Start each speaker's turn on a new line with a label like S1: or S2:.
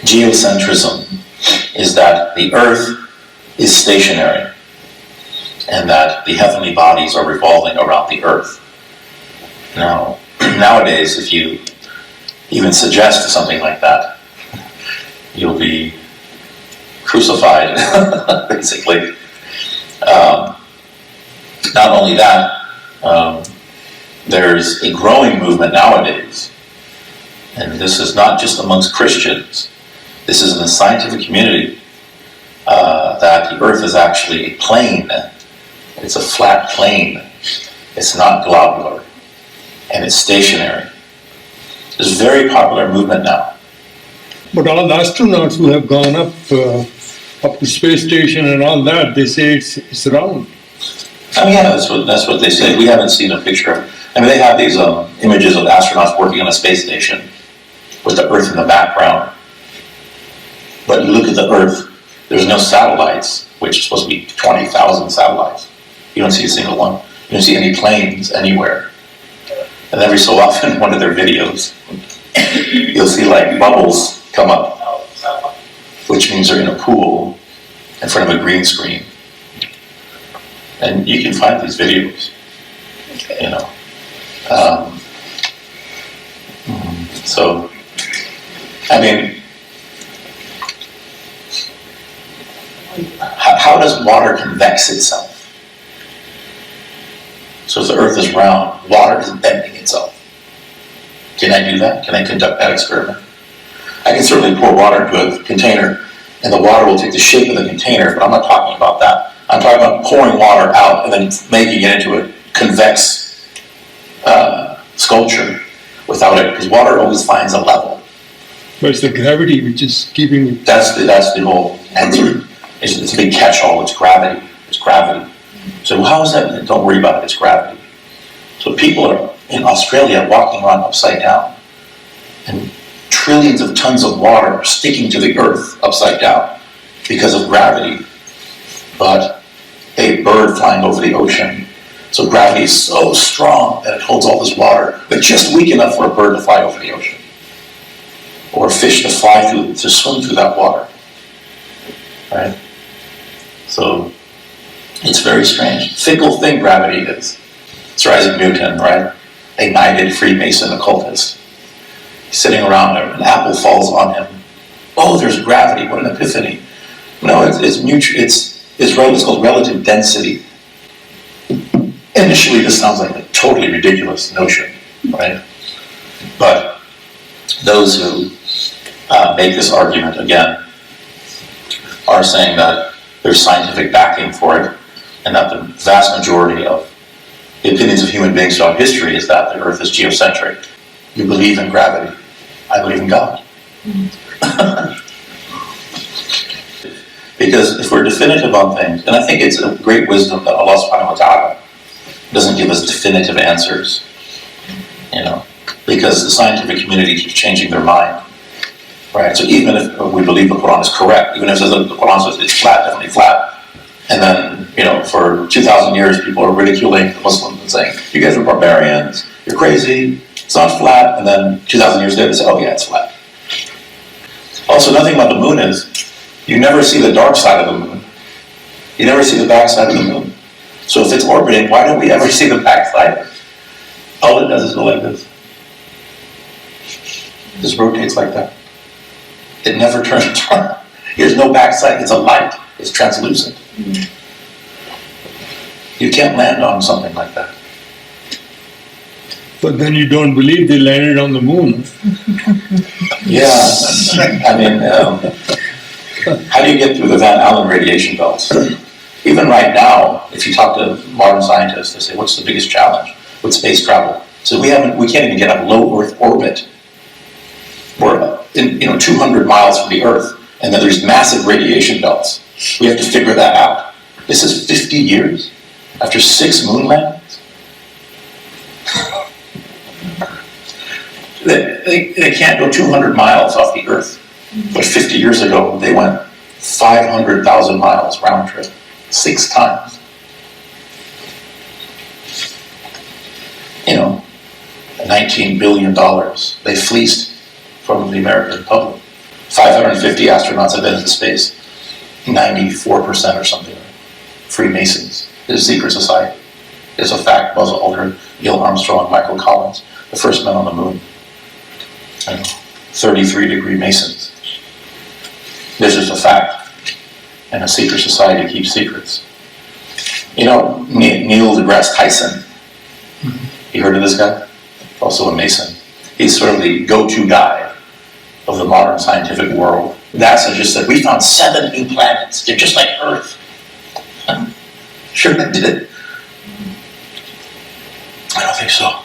S1: geocentrism is that the Earth is stationary and that the heavenly bodies are revolving around the Earth. Now, nowadays, if you even suggest something like that, you'll be crucified, basically. Not only that, there's a growing movement nowadays, and this is not just amongst Christians, this is in the scientific community, that the Earth is actually a plane. It's a flat plane. It's not globular, and it's stationary. It's a very popular movement now.
S2: But all the astronauts who have gone up to space station and all that, they say it's round.
S1: I mean, yeah, that's what they say. We haven't seen a picture of. I mean, they have these images of astronauts working on a space station with the Earth in the background. But you look at the Earth, there's no satellites, which is supposed to be 20,000 satellites. You don't see a single one. You don't see any planes anywhere. And every so often, in one of their videos, you'll see like bubbles come up, which means they're in a pool in front of a green screen. And you can find these videos, you know. So, I mean, how does water convex itself? So if the Earth is round, water is bending itself. Can I do that? Can I conduct that experiment? I can certainly pour water into a container, and the water will take the shape of the container, but I'm not talking about that. I'm talking about pouring water out and then making it into a convex sculpture without it, because water always finds a level.
S2: But it's the gravity which is keeping it.
S1: That's the whole answer. It's a big catch-all. It's gravity. It's gravity. So how is that? Don't worry about it. It's gravity. So people are in Australia walking around upside down, and trillions of tons of water are sticking to the Earth upside down because of gravity. But a bird flying over the ocean, so gravity is so strong that it holds all this water, but just weak enough for a bird to fly over the ocean, or a fish to swim through that water, right? So it's very strange. Fickle thing gravity is. Sir Isaac Newton, right? A knighted Freemason occultist, sitting around there, an apple falls on him. Oh, there's gravity! What an epiphany! No, it's called relative density. Initially, this sounds like a totally ridiculous notion, right? But those who make this argument, again, are saying that there's scientific backing for it, and that the vast majority of the opinions of human beings throughout history is that the Earth is geocentric. You believe in gravity. I believe in God. Because if we're definitive on things, and I think it's a great wisdom that Allah subhanahu wa ta'ala doesn't give us definitive answers, you know, because the scientific community keeps changing their mind, right? So even if we believe the Quran is correct, even if the Quran says it's flat, definitely flat, and then, you know, for 2,000 years people are ridiculing the Muslims and saying, you guys are barbarians, you're crazy, it's not flat, and then 2,000 years later they say, oh yeah, it's flat. Also, another thing about the moon is, you never see the dark side of the moon. You never see the back side of the moon. So if it's orbiting, why don't we ever see the back side? All it does is go like this. It just rotates like that. It never turns around. There's no back side. It's a light. It's translucent. You can't land on something like that.
S2: But then you don't believe they landed on the moon.
S1: Yeah. I mean, how do you get through the Van Allen radiation belts? Even right now, if you talk to modern scientists, they say, what's the biggest challenge with space travel? So we can't even get up low Earth orbit. We're 200 miles from the Earth, and then there's massive radiation belts. We have to figure that out. This is 50 years after 6 moon landings. They can't go 200 miles off the Earth. But 50 years ago, they went 500,000 miles round trip, 6 times. $19 billion they fleeced from the American public. 550 astronauts have been into space. 94% or something are Freemasons. It's a secret society. It's a fact. Buzz Aldrin, Neil Armstrong, Michael Collins, the first men on the moon. 33-degree Masons. This is a fact. And a secret society keeps secrets. You know, Neil deGrasse Tyson. You heard of this guy? Also a Mason. He's sort of the go-to guy of the modern scientific world. NASA just said, we found 7 new planets. They're just like Earth. Sure they did. I don't think so.